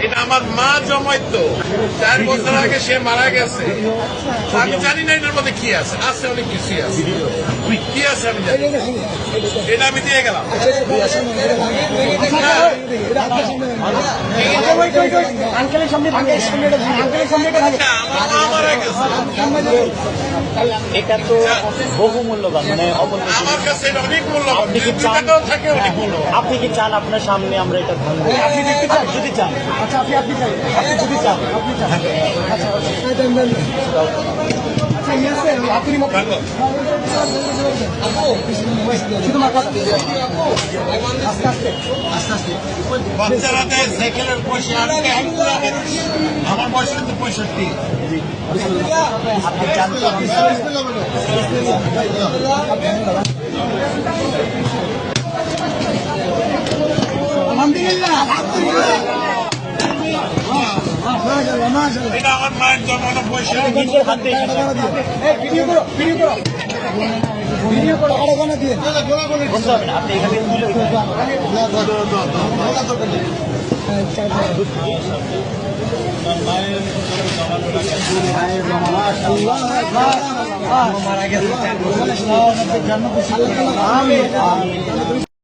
এটা আমার মা জমাইতো 4 বছর আগে, সে মারা গেছে। আমি জানি না এটার মধ্যে কি আছে, আছে অনেক কিছুই আছে। কি আছে আমি জানি, এটা আমি দিয়ে গেলাম। আমার মা মারা গেছে, এটা তো বহু মূল্যবান, মানে আমার কাছে এটা অনেক মূল্যবান। আপনি কি চান, থাকে অনেক মূল্যবান। আপনি কি চান আপনার সামনে আমরা এটা ভাঙবো? আপনি দেখতে চান? যদি চান, আচ্ছা আপনি চান, আপনি যদি চান, আপনি চান, আচ্ছা বাচ্চারা দেয় সাইকেলের পয়সা, আমার বয়স কিন্তু 65। আপনি জানতে এটা আমার মায়ের জমানো পয়সা। আপনি এখানে মারা গেছে।